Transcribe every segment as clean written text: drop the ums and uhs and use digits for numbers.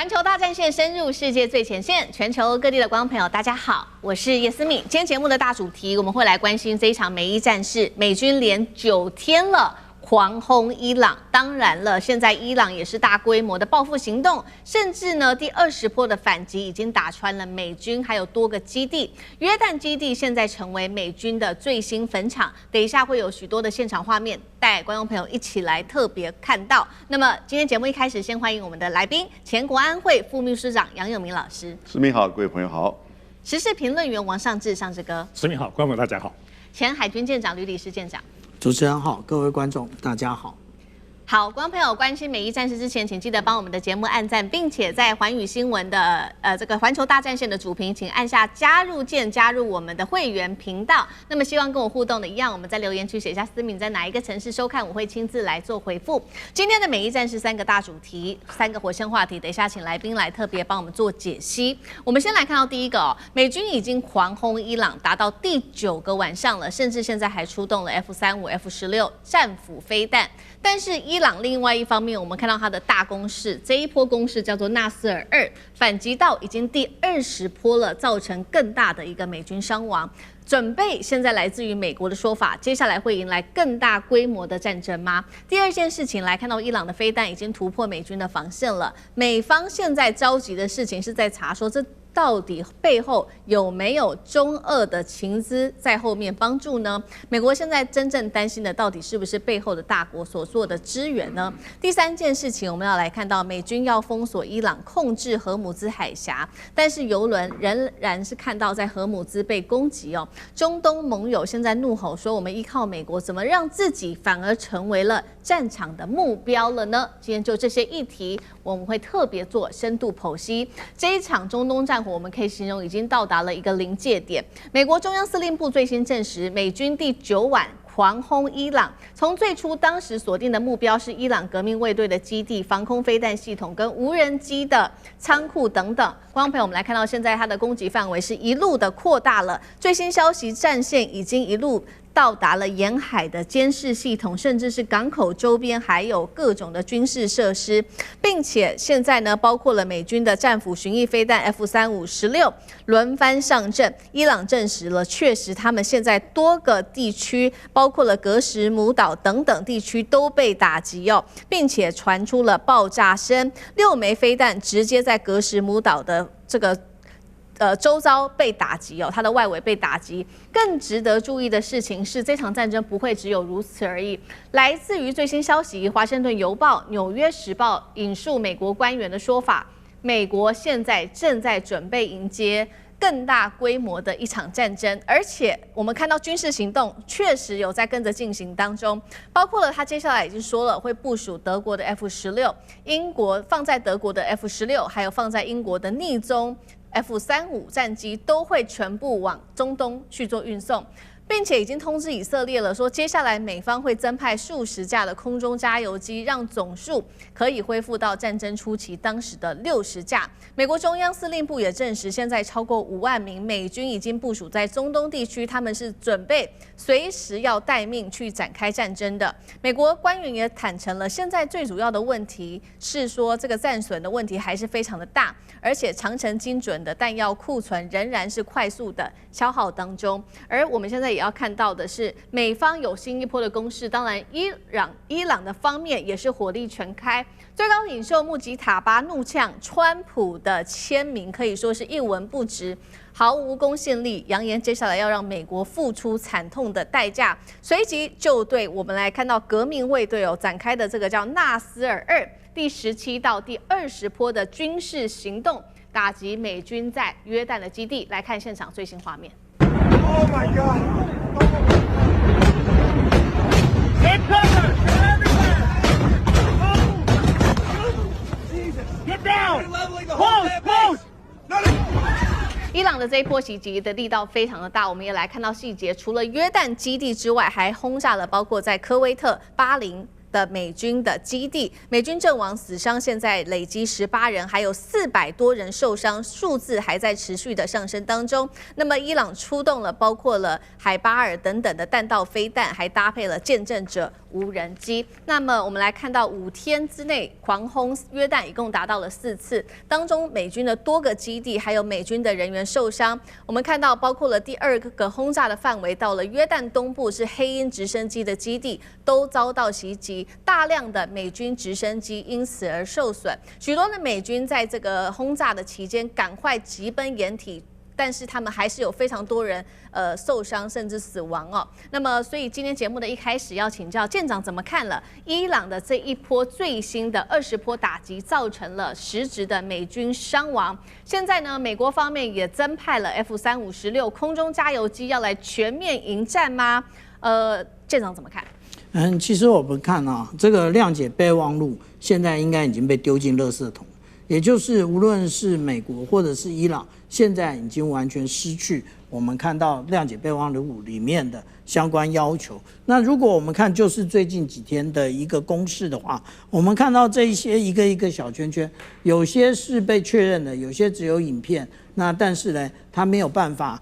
環球大戰線深入世界最前線，全球各地的觀眾朋友，大家好，我是葉思敏。今天節目的大主題，我們會來關心這一場美伊戰事，美軍連9天了。狂轟伊朗，當然了，現在伊朗也是大規模的報復行動，甚至呢第20波的反擊已經打穿了美軍還有多個基地。約旦基地現在成為美軍的最新墳場，等一下會有許多的現場畫面帶觀眾朋友一起來特別看到。那麼今天節目一開始，先歡迎我們的來賓，前國安會副秘書長楊永明老師。思敏好，各位朋友好。時事評論員王尚志，尚志哥。思敏好，觀眾朋友大家好。前海軍艦長呂禮詩艦長。主持人好，各位觀眾大家好。好，觀眾朋友關心美伊戰事之前，請記得幫我們的節目按讚，並且在寰宇新聞的這個環球大戰線的主頻，請按下加入鍵，加入我們的會員頻道。那麼希望跟我互動的一樣，我們在留言區寫下思敏在哪一個城市收看，我會親自來做回復。今天的美伊戰事3個大主題，3個火線話題，等一下請來賓來特別幫我們做解析。我們先來看到第一個哦，美軍已經狂轟伊朗，達到第9個晚上了，甚至現在還出動了 F-35、F-16戰斧飛彈。但是伊朗另外一方面，我們看到它的大攻勢，這一波攻勢叫做納斯爾2，反擊到已經第20波了，造成更大的一個美軍傷亡。準備現在來自於美國的說法，接下來會迎來更大規模的戰爭嗎？第二件事情來看到伊朗的飛彈已經突破美軍的防線了，美方現在着急的事情是在查說這到底背後有沒有中俄的情資在後面幫助呢？美國現在真正擔心的到底是不是背後的大國所做的支援呢？第三件事情，我們要來看到美軍要封鎖伊朗，控制荷姆茲海峽，但是油輪仍然是看到在荷姆茲被攻擊哦。中東盟友現在怒吼說，我們依靠美國，怎麼讓自己反而成為了戰場的目標了呢？今天就這些議題，我們會特別做深度剖析。這一場中東戰我們可以形容已經到達了一個臨界點。美國中央司令部最新證實，美軍第9晚狂轟伊朗，從最初當時鎖定的目標是伊朗革命衛隊的基地、防空飛彈系統跟無人機的倉庫等等。觀眾朋友，我們來看到現在它的攻擊範圍是一路的擴大了。最新消息，戰線已經一路到達了沿海的監視系統，甚至是港口周邊還有各種的軍事設施，並且現在呢，包括了美軍的戰斧巡弋飛彈 F-35-16輪番上陣。伊朗證實了，確實他們現在多個地區，包括了格什姆島等等地區都被打擊哦，並且傳出了爆炸聲，6枚飛彈直接在格什姆島的這個周遭被打擊哦，它的外圍被打擊。更值得注意的事情是，這場戰爭不會只有如此而已。來自於最新消息，《華盛頓郵報》、《紐約時報》引述美國官員的說法，美國現在正在準備迎接更大規模的一場戰爭，而且我們看到軍事行動確實有在跟着進行當中，包括了他接下來已經說了會部署德國的 F-16，英國放在德國的 F-16，還有放在英國的匿蹤F-35戰機都會全部往中東去做運送，並且已經通知以色列了，說接下來美方會增派數十架的空中加油機，讓總數可以恢復到戰爭初期當時的60架。美國中央司令部也證實，現在超過5萬名美軍已經部署在中東地區，他們是準備隨時要待命去展開戰爭的。美國官員也坦誠了，現在最主要的問題是說，這個戰損的問題還是非常的大，而且長程精準的彈藥庫存仍然是快速的消耗當中。而我們現在也要看到的是，美方有新一波的攻勢，當然伊朗的方面也是火力全開。最高領袖穆吉塔巴怒嗆川普的簽名，可以說是一文不值，毫無公信力，揚言接下來要讓美國付出慘痛的代價。隨即就對我們來看到革命衛隊展開的這個叫納斯爾2第17到第20波的軍事行動，打擊美軍在約旦的基地。來看現場最新畫面。Oh my God! Get cover! Get down! Close! Close! 伊朗的這一波襲擊的力道非常的大，我們也來看到細節。除了約旦基地之外，還轟炸了包括在科威特、巴林的美軍的基地，美軍陣亡死傷現在累積18人，還有400多人受傷，數字還在持續的上升當中。那麼伊朗出動了包括了海巴爾等等的彈道飛彈，還搭配了見證者無人機。那麼我們來看到5天之內狂轟約旦，一共達到了4次，當中美軍的多個基地還有美軍的人員受傷。我們看到包括了第2個轟炸的範圍到了約旦東部是黑鷹直升機的基地，都遭到襲擊，大量的美軍直升機因此而受損。許多的美軍在這個轟炸的期間趕快急奔掩體，但是他們還是有非常多人受傷甚至死亡哦。那麼，所以今天節目的一開始要請教艦長怎麼看了伊朗的這一波最新的20波打擊，造成了實質的美軍傷亡。現在呢，美國方面也增派了 F-35-16空中加油機要來全面迎戰嗎？艦長怎麼看？其實我們看啊，這個諒解備忘錄現在應該已經被丟進垃圾桶，也就是無論是美國或者是伊朗，現在已經完全失去我們看到諒解備忘錄裡面的相關要求。那如果我們看就是最近幾天的一個攻勢的話，我們看到這一些一個一個小圈圈，有些是被確認的，有些只有影片。那但是呢，它沒有辦法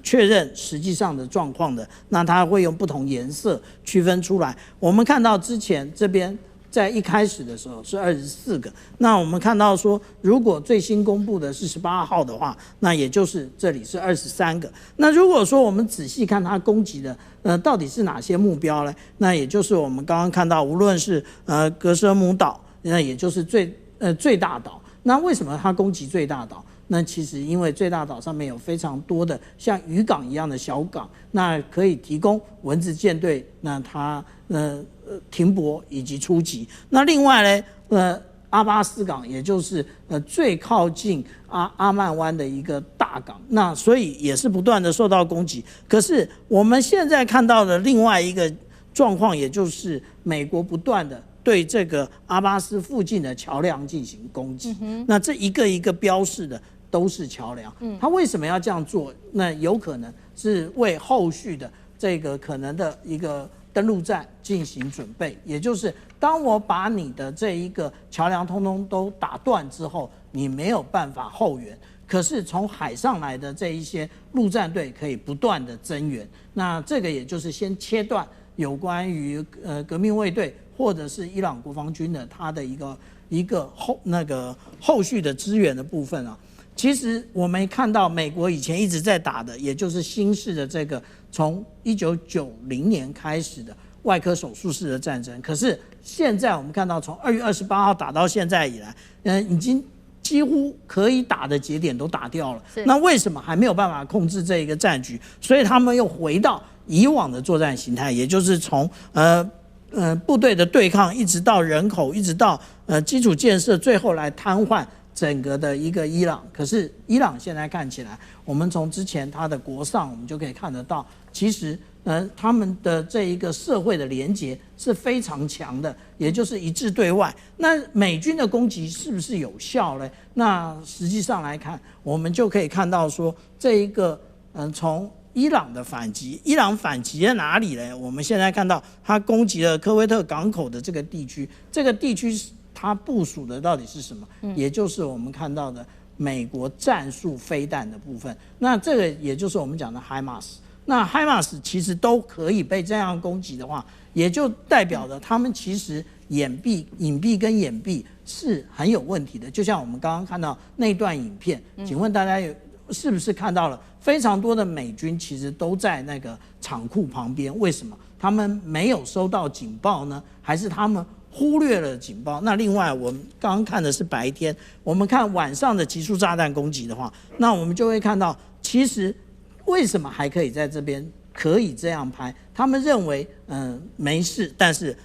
確認實際上的狀況的，那它會用不同顏色區分出來。我們看到之前這邊在一開始的時候是24個，那我們看到說，如果最新公布的是18號的話，那也就是這裡是23個。那如果說我們仔細看它攻擊的到底是哪些目標呢？那也就是我們剛剛看到，無論是格舍姆島，那也就是最大島。那為什麼它攻擊最大島？那其實因為最大島上面有非常多的像漁港一樣的小港，那可以提供蚊子艦隊那它停泊以及出擊。那另外呢，阿巴斯港也就是最靠近阿曼灣的一個大港，那所以也是不斷的受到攻擊。可是我們現在看到的另外一个狀況，也就是美國不斷的對這個阿巴斯附近的橋梁進行攻擊。那這一個一個標示的都是橋梁。他為什麼要這樣做？那有可能是為後續的這個可能的一個登陸戰進行準備，也就是當我把你的這一個橋梁通通都打斷之後，你沒有辦法後援，可是從海上來的這一些陸戰隊可以不斷的增援。那這個也就是先切斷有關於革命衛隊或者是伊朗國防軍的它的一個後續的支援的部分啊。其實我們看到美國以前一直在打的，也就是新式的這個從1990年開始的外科手術式的戰爭。可是現在我們看到，從2月28號打到現在以來，已經幾乎可以打的節點都打掉了。那為什麼還沒有辦法控制這一個戰局？所以他們又回到以往的作戰形態，也就是從部隊的對抗，一直到人口，一直到基礎建設，最後來癱瘓整個的一個伊朗。可是伊朗現在看起來，我們從之前他的國葬，我們就可以看得到，其實他們的這一個社會的連結是非常強的，也就是一致對外。那美軍的攻擊是不是有效呢？那實際上來看，我們就可以看到說，這一個從伊朗的反擊，伊朗反擊在哪裡呢？我們現在看到他攻擊了科威特港口的這個地區，這個地區它部署的到底是什麼？也就是我們看到的美國戰術飛彈的部分。那這個也就是我們講的海馬斯。那海馬斯其實都可以被這樣攻擊的話，也就代表着他們其實隱蔽跟掩蔽是很有問題的。就像我們剛剛看到那段影片，請問大家是不是看到了非常多的美軍其實都在那個廠庫旁邊？為什麼他們沒有收到警報呢？還是他們忽略了警報？那另外我們剛剛看的是白天，我們看晚上的集束炸彈攻擊的話，那我們就會看到，其實為什麼還可以在這邊可以這樣拍？他們認為沒事，但是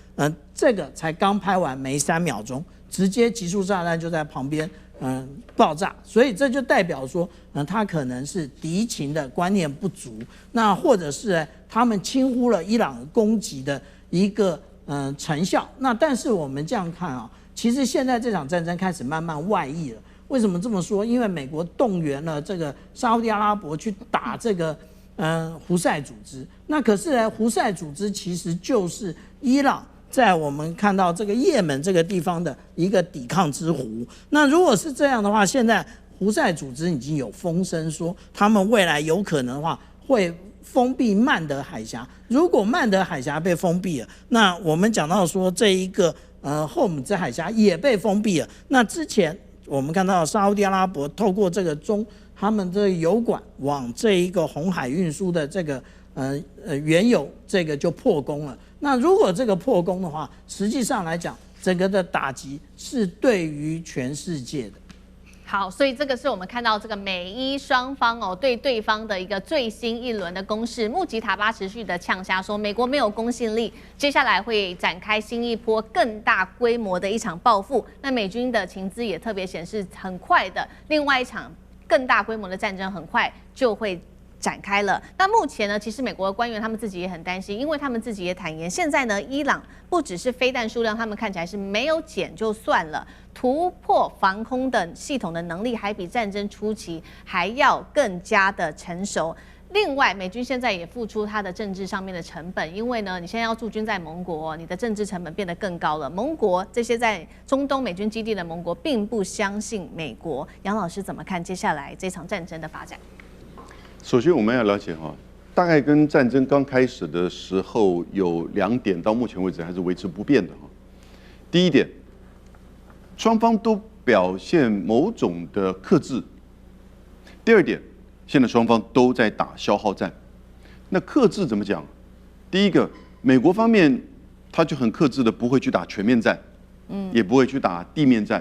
這個才剛拍完沒3秒鐘，直接集束炸彈就在旁邊爆炸，所以這就代表說他可能是敵情的觀念不足，那或者是他們輕忽了伊朗攻擊的一個成效。那但是我們這樣看啊，其實現在這場戰爭開始慢慢外溢了。為什麼這麼說？因為美國動員了這個沙烏地阿拉伯去打這個胡塞組織。那可是呢，胡塞組織其實就是伊朗在我們看到這個也門這個地方的一個抵抗之狐。那如果是這樣的話，現在胡塞組織已經有風聲說，他們未來有可能的話會封閉曼德海峽。如果曼德海峽被封閉了，那我們講到說這一個霍姆茲海峽也被封閉了。那之前我們看到沙烏地阿拉伯透過這個他們的油管往這一個紅海運輸的這個原油這個就破功了。那如果這個破功的話，實際上來講，整個的打擊是對於全世界的。好，所以這個是我們看到這個美伊雙方對對方的一個最新一輪的攻勢。穆吉塔巴持續的嗆下說，美國沒有公信力，接下來會展開新一波更大規模的一場報復。那美軍的情資也特別顯示，很快的另外一場更大規模的戰爭很快就會展開了。那目前呢，其實美國的官員他們自己也很擔心，因為他們自己也坦言，現在呢，伊朗不只是飞彈數量，他們看起来是没有減就算了，突破防空的系統的能力還比戰爭初期還要更加的成熟。另外，美軍現在也付出它的政治上面的成本，因為呢，你現在要駐軍在盟國，你的政治成本变得更高了。盟國這些在中東美軍基地的盟國並不相信美國。楊老師怎麼看接下來這場戰爭的發展？首先，我們要了解大概跟戰爭剛開始的時候有2點，到目前為止還是維持不變的第一點，雙方都表現某種的克制。第二點，現在雙方都在打消耗戰。那克制怎麼講？第一個，美國方面他就很克制的不會去打全面戰，也不會去打地面戰。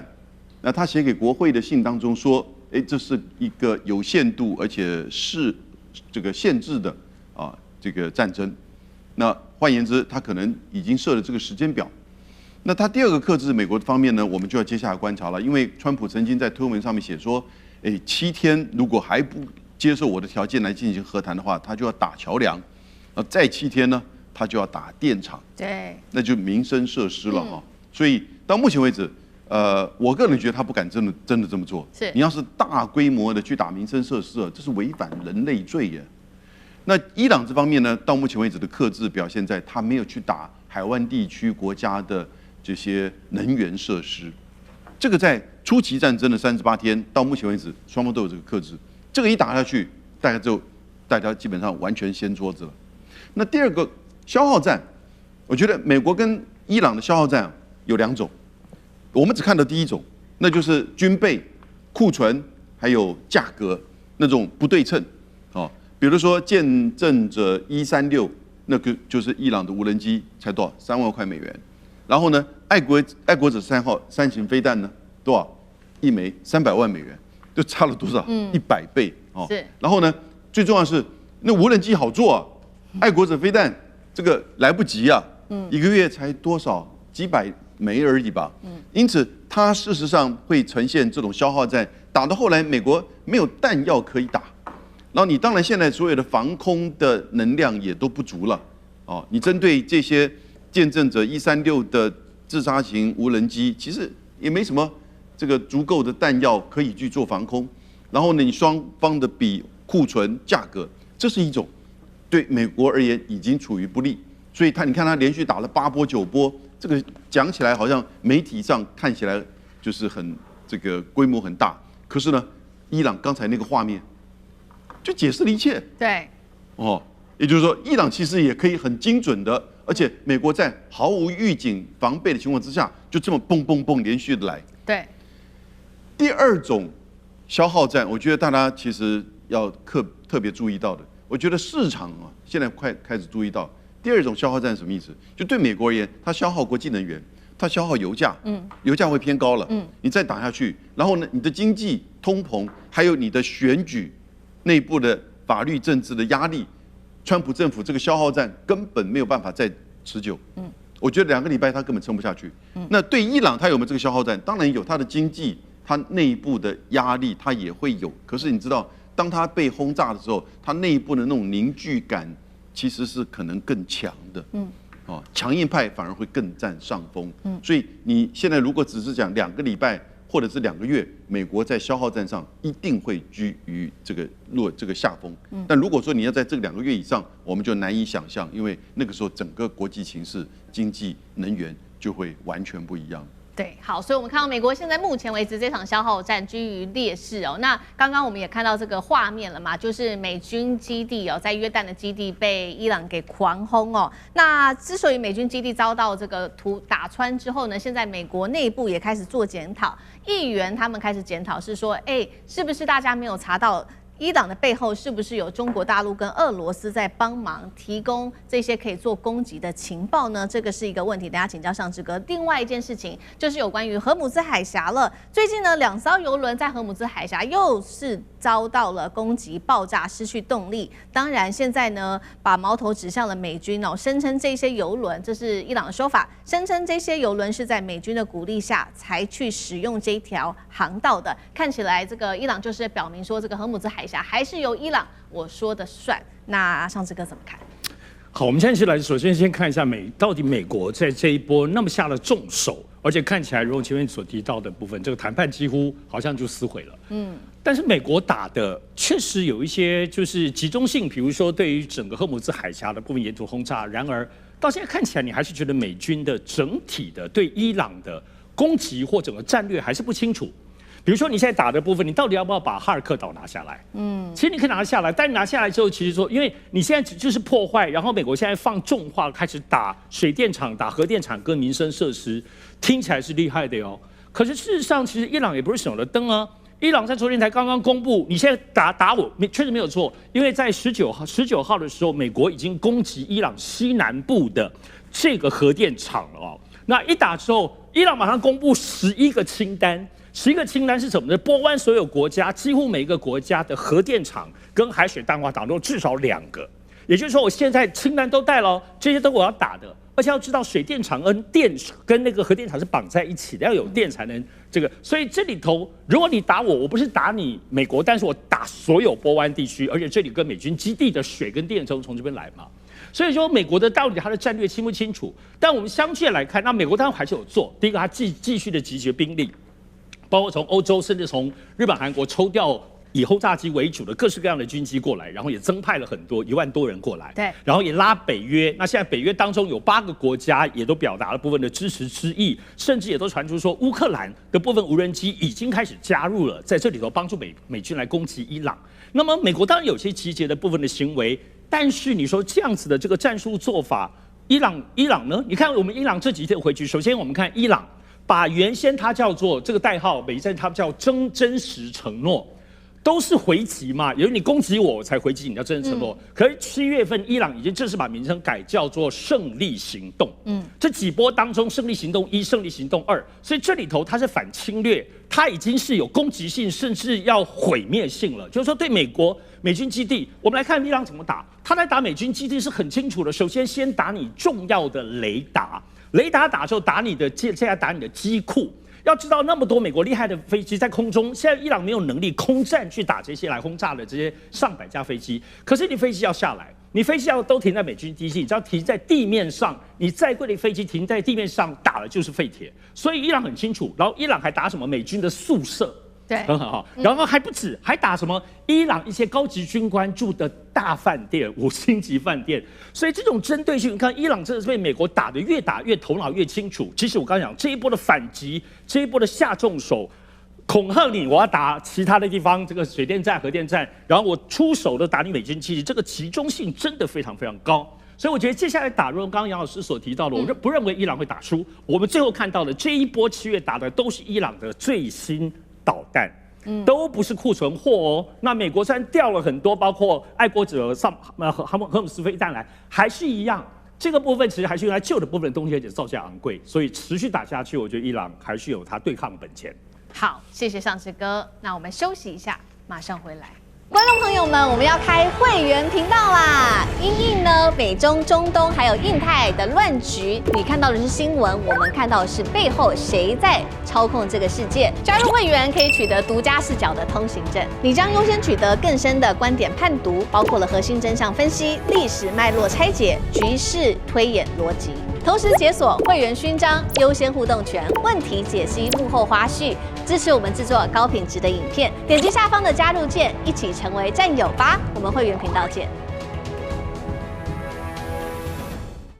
那他寫給國會的信當中說，這是一個有限度而且是這個限制的這個戰爭。那換言之，他可能已經設了這個時間表。那他第二個克制美國的方面呢，我們就要接下來觀察了，因為川普曾經在推文上面寫說，7天如果還不接受我的條件來進行和談的話，他就要打橋梁，再7天呢，他就要打電廠，对，那就民生設施了所以到目前為止，我個人覺得他不敢真的這麼做。是，你要是大規模的去打民生設施這是違反人類罪耶。那伊朗這方面呢，到目前為止的克制表現在他沒有去打海灣地區國家的這些能源設施。這個在初期戰爭的38天到目前為止，雙方都有這個克制。這個一打下去，大家基本上完全掀桌子了。那第二個消耗戰，我覺得美國跟伊朗的消耗戰有2種，我們只看到第一種，那就是軍備、庫存還有價格那種不對稱比如說見證者136，那個就是伊朗的無人機，才多少？3萬塊美元。然後呢，愛國者3號3型飛彈呢，多少？一枚300萬美元，就差了多少？100倍是。然後呢，最重要的是那無人机好做愛國者飛彈這個來不及一個月才多少？幾百枚而已吧。因此它事實上會呈現這種消耗戰，打到後來美國沒有彈藥可以打。然後你當然現在所有的防空的能量也都不足了，你針對這些見證者136的自殺型無人機，其實也沒什麼這個足夠的彈藥可以去做防空。然後呢，你雙方的比庫存價格，這是一種對美國而言已經處於不利。所以你看他連續打了8波9波，這個講起來好像媒體上看起來就是很這個規模很大，可是呢，伊朗剛才那個畫面就解釋了一切。對，也就是說，伊朗其實也可以很精準的，而且美國在毫無預警防備的情況之下，就這麼蹦蹦蹦連續的來。對。第二種消耗戰，我覺得大家其實要特別注意到的，我覺得市場現在快開始注意到，第二種消耗戰是什麼意思？就對美國而言，它消耗國際能源，它消耗油價，油價會偏高了，你再打下去，然後呢，你的經濟通膨，還有你的選舉內部的法律政治的壓力，川普政府這個消耗戰根本沒有辦法再持久。我覺得2個禮拜他根本撐不下去。那對伊朗，他有沒有這個消耗戰？當然有，他的經濟，他內部的壓力他也會有。可是你知道，當他被轟炸的時候，他內部的那種凝聚感其實是可能更強的。強硬派反而會更佔上風。所以你現在如果只是講2個禮拜或者是2個月，美國在消耗戰上一定會居於這個下風。但如果說你要在這2個月以上，我們就難以想象，因為那個時候整個國際情勢、經濟、能源就會完全不一樣。對，好，所以我們看到美國現在目前為止這場消耗戰居於劣勢哦。那剛剛我們也看到這個畫面了嘛，就是美軍基地哦，在約旦的基地被伊朗給狂轟哦。那之所以美軍基地遭到這個打穿之後呢，現在美國內部也開始做檢討，議員他們開始檢討是說，是不是大家沒有查到？伊朗的背後是不是有中國大陸跟俄羅斯在幫忙提供這些可以做攻擊的情報呢？這個是一個問題，等一下請教尚志哥。另外一件事情就是有關於荷姆茲海峽了。最近呢，2艘郵輪在荷姆茲海峽又是遭到了攻擊、爆炸、失去動力。當然，現在呢，把矛頭指向了美軍哦，聲稱這些郵輪，這是伊朗的說法，聲稱這些郵輪是在美軍的鼓勵下才去使用這條航道的。看起來，這個伊朗就是表明說，這個荷姆茲海峽還是由伊朗我說的算。那尚志哥怎麼看？好，我們現在首先先看一下到底美國在這一波那麼下了重手，而且看起来如前面所提到的部分，這個談判幾乎好像就撕毀了。但是美國打的確實有一些就是集中性，比如說對於整個荷姆茲海峽的部分沿途轟炸。然而到現在看起來，你還是覺得美軍的整體的對伊朗的攻擊或整個戰略還是不清楚。比如說你現在打的部分，你到底要不要把哈爾克島拿下來？其實你可以拿下來，但你拿下來之後，其實說，因為你現在就是破壞，然後美国現在放重话開始打水電廠、打核電廠跟民生設施，聽起來是厲害的喲。可是事實上，其實伊朗也不是省了燈啊。伊朗在昨天才剛剛公布，你現在打我，確實沒有錯，因為在19號的時候，美國已經攻擊伊朗西南部的這個核電廠了哦。那一打之後，伊朗馬上公布11個清單。11個清單是什麼呢？波灣所有國家，幾乎每一個國家的核電廠跟海水淡化廠都至少2個。也就是說，我現在清單都帶了，這些都我要打的。而且要知道，水電廠跟那個核電廠是綁在一起的，要有電才能這個。所以這裡頭，如果你打我，我不是打你美國，但是我打所有波灣地區，而且這裡跟美軍基地的水跟電從這邊來嘛。所以說，美國的到底它的戰略清不清楚？但我們相對來看，那美國當然還是有做。第一個，它繼續的集結兵力。包括從歐洲甚至從日本、韓國抽調以轟炸機為主的各式各樣的軍機過來，然後也增派了很多1萬多人過來，對，然後也拉北約。那現在北約當中有8個國家也都表達了部分的支持之意，甚至也都傳出說烏克蘭的部分無人機已經開始加入了，在這裡頭幫助美軍來攻擊伊朗。那麼美國當然有些集結的部分的行為，但是你說這樣子的這個戰術做法，伊朗呢？你看我們伊朗這幾天回去，首先我們看伊朗。把原先它叫做這個代號，美戰它叫真實承諾，都是回擊嘛，因為你攻擊我才回擊，你叫真實承諾。可是7月份，伊朗已經正式把名稱改叫做勝利行動。這幾波當中，勝利行動1、勝利行動2，所以這裡頭它是反侵略，它已經是有攻擊性，甚至要毀滅性了。就是說，對美軍基地，我們來看伊朗怎麼打。他來打美軍基地是很清楚的，首先先打你重要的雷達。雷達打之後打你的，現在打你的機庫。要知道那麼多美國厲害的飛機在空中，現在伊朗沒有能力空戰去打這些來轟炸的這些上百架飛機。可是你飛機要下來，你飛機要都停在美軍基地，只要停在地面上，你再貴的飛機停在地面上打的就是廢鐵。所以伊朗很清楚，然後伊朗還打什麼美軍的宿舍。對，很好。然後還不止，還打什麼伊朗一些高級軍官住的大飯店、5星級飯店。所以這種針對性，你看伊朗真的是被美國打得越打越頭腦越清楚。其實我剛剛講這一波的反擊，這一波的下重手，恐嚇你，我要打其他的地方，這個水電站、核電站，然後我出手的打你美軍基地，這個集中性真的非常非常高。所以我覺得接下來打，如剛剛楊老師所提到的，我不認為伊朗會打輸。我們最後看到的這一波7月打的都是伊朗的最新導彈，都不是庫存貨哦。那美國雖然調了很多，包括愛國者荷姆斯飛彈來，還是一樣。這個部分其實還是用來舊的部分的東西，而且造價昂貴，所以持續打下去，我覺得伊朗還是有它對抗的本錢。好，謝謝尚志哥。那我們休息一下，馬上回來。觀眾朋友們，我們要開會員頻道啦！因應呢美中、中東還有印太的亂局，你看到的是新聞，我們看到的是背後誰在操控這個世界。加入會員可以取得獨家視角的通行證，你將優先取得更深的觀點判讀，包括了核心真相分析、歷史脈絡拆解、局勢推演邏輯。同時解鎖會員勳章、優先互動權、問題解析、幕後花絮，支持我們製作高品質的影片。點擊下方的加入鍵，一起成為戰友吧！我們會員頻道見。